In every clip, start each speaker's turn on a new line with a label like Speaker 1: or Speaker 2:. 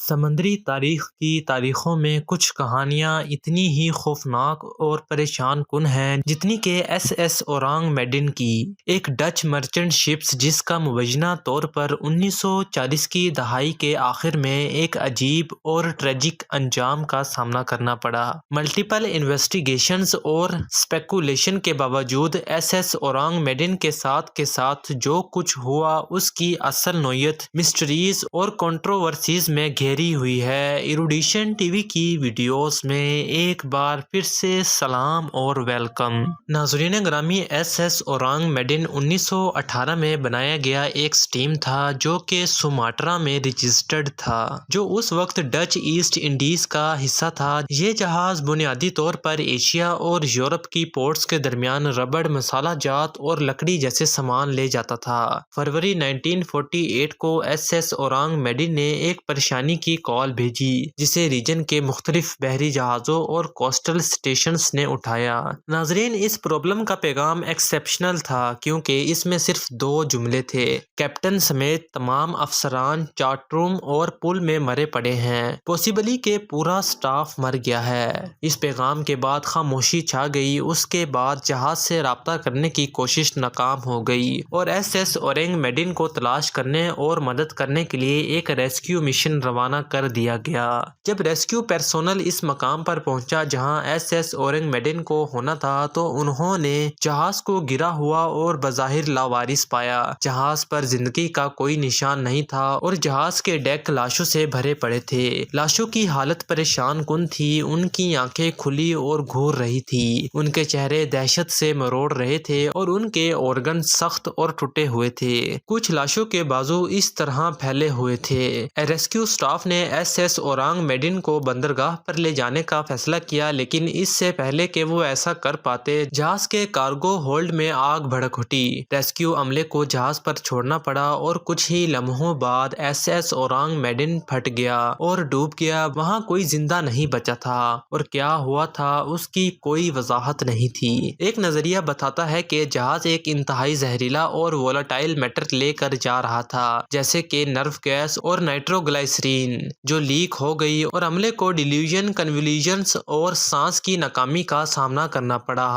Speaker 1: سمندری تاریخ کی تاریخوں میں کچھ کہانیاں اتنی ہی خوفناک اور پریشان کن ہیں جتنی کہ ایس ایس اورانگ میڈن کی، ایک ڈچ مرچنٹ شپ جس کا مبینہ طور پر 1940 کی دہائی کے آخر میں ایک عجیب اور ٹریجک انجام کا سامنا کرنا پڑا۔ ملٹیپل انویسٹیگیشنز اور اسپیکولیشن کے باوجود ایس ایس اورانگ میڈن کے ساتھ جو کچھ ہوا اس کی اصل نوعیت مسٹریز اور کنٹروورسیز میں گھیری ہوئی ہے۔ ایروڈیشن ٹی وی کی ویڈیوز میں ایک بار پھر سے سلام اور ویلکم۔ ناظرین گرامی، ایس ایس اورانگ میڈن 1918 میں بنایا گیا ایک سٹیم تھا جو کہ سماٹرا میں رجسٹرڈ تھا، جو اس وقت ڈچ ایسٹ انڈیز کا حصہ تھا۔ یہ جہاز بنیادی طور پر ایشیا اور یورپ کی پورٹس کے درمیان ربڑ، مسالہ جات اور لکڑی جیسے سامان لے جاتا تھا۔ فروری 1948 کو ایس ایس اورانگ میڈن نے ایک پریشانی کی کال بھیجی جسے ریجن کے مختلف بحری جہازوں اور کوسٹل اسٹیشنز نے اٹھایا۔ ناظرین، اس پرابلم کا پیغام ایکسیپشنل تھا کیونکہ اس میں صرف 2 جملے تھے: کیپٹن سمیت تمام افسران چارٹ روم اور پل میں مرے پڑے ہیں، پاسبلی کہ پورا سٹاف مر گیا ہے۔ اس پیغام کے بعد خاموشی چھا گئی۔ اس کے بعد جہاز سے رابطہ کرنے کی کوشش ناکام ہو گئی اور ایس ایس اورانگ میڈن کو تلاش کرنے اور مدد کرنے کے لیے ایک ریسکیو مشن روانہ کر دیا گیا۔ جب ریسکیو پرسونل اس مقام پر پہنچا جہاں ایس ایس اورانگ میڈن کو ہونا تھا تو انہوں نے جہاز کو گرا ہوا اور بظاہر لاوارث پایا۔ جہاز پر زندگی کا کوئی نشان نہیں تھا اور جہاز کے ڈیک لاشوں سے بھرے پڑے تھے۔ لاشوں کی حالت پریشان کن تھی، ان کی آنکھیں کھلی اور گھور رہی تھی، ان کے چہرے دہشت سے مروڑ رہے تھے اور ان کے آرگن سخت اور ٹوٹے ہوئے تھے۔ کچھ لاشوں کے بازو اس طرح پھیلے ہوئے تھے۔ ریسکیو سٹاف نے ایس ایس اورانگ میڈن کو بندرگاہ پر لے جانے کا فیصلہ کیا، لیکن اس سے پہلے کہ وہ ایسا کر پاتے جہاز کے کارگو ہولڈ میں آگ بھڑک اٹھی۔ ریسکیو عملے کو جہاز پر چھوڑنا پڑا اور کچھ ہی لمحوں بعد ایس ایس اورانگ میڈن پھٹ گیا اور ڈوب گیا۔ وہاں کوئی زندہ نہیں بچا تھا اور کیا ہوا تھا اس کی کوئی وضاحت نہیں تھی۔ ایک نظریہ بتاتا ہے کہ جہاز ایک انتہائی زہریلا اور وولٹائل میٹر لے کر جا رہا تھا، جیسے کہ نرو گیس اور نائٹرو گلائسرین، جو لیک ہو گئی اور عملے کو ڈیلیوژن، کنولیوژنز اور سانس کی ناکامی کا سامنا کرنا پڑا۔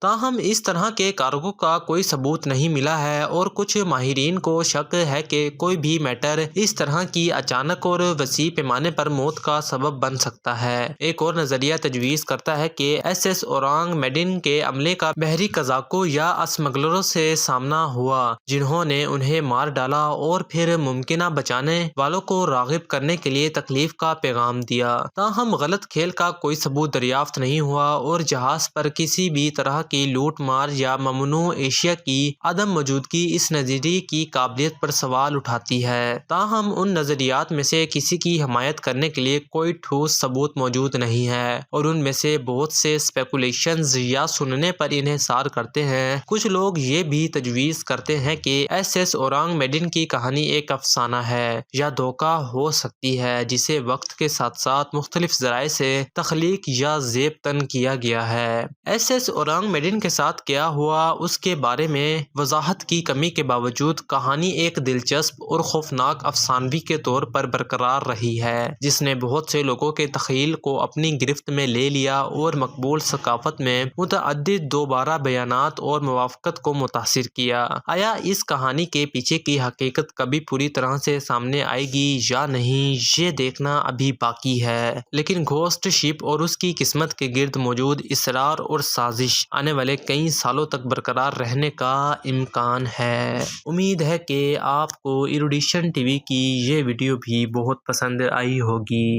Speaker 1: تاہم اس طرح کے کارگو کا کوئی ثبوت نہیں ملا ہے اور کچھ ماہرین کو شک ہے کہ کوئی بھی میٹر اس طرح کی اچانک اور وسیع پیمانے پر موت کا سبب بن سکتا ہے۔ ایک اور نظریہ تجویز کرتا ہے کہ ایس ایس اورانگ میڈن کے عملے کا بحری قزاقوں یا اسمگلروں سے سامنا ہوا جنہوں نے انہیں مار ڈالا اور پھر ممکنہ بچانے والوں کو راغب کرنے کے لیے تکلیف کا پیغام دیا۔ تاہم غلط کھیل کا کوئی ثبوت دریافت نہیں ہوا اور جہاز پر کسی بھی طرح کی لوٹ مار یا ممنوع اشیاء کی عدم موجودگی اس نظریے کی قابلیت پر سوال اٹھاتی ہے۔ تاہم ان نظریات میں سے کسی کی حمایت کرنے کے لیے کوئی ٹھوس ثبوت موجود نہیں ہے اور ان میں سے بہت سے اسپیکولیشنز یا سننے پر انحصار کرتے ہیں۔ کچھ لوگ یہ بھی تجویز کرتے ہیں کہ ایس ایس اورانگ میڈن کی کہانی ایک افسانہ ہے یا دھوکہ ہو سکتی ہے جسے وقت کے ساتھ ساتھ مختلف ذرائع سے تخلیق یا زیب تن کیا گیا ہے۔ ایس ایس اورانگ میڈن کے ساتھ کیا ہوا اس کے بارے میں وضاحت کی کمی کے باوجود کہانی ایک دلچسپ اور خوفناک افسانوی کے طور پر برقرار رہی ہے جس نے بہت سے لوگوں کے تخیل کو اپنی گرفت میں لے لیا اور مقبول ثقافت میں متعدد دوبارہ بیانات اور موافقت کو متاثر کیا۔ آیا اس کہانی کے پیچھے کی حقیقت کبھی پوری طرح سے سامنے آئے گی یا نہیں، یہ دیکھنا ابھی باقی ہے، لیکن گھوسٹ شپ اور اس کی قسمت کے گرد موجود اسرار اور سازش آنے والے کئی سالوں تک برقرار رہنے کا امکان ہے۔ امید ہے کہ آپ کو ایروڈیشن ٹی وی کی یہ ویڈیو بھی بہت پسند آئی ہوگی۔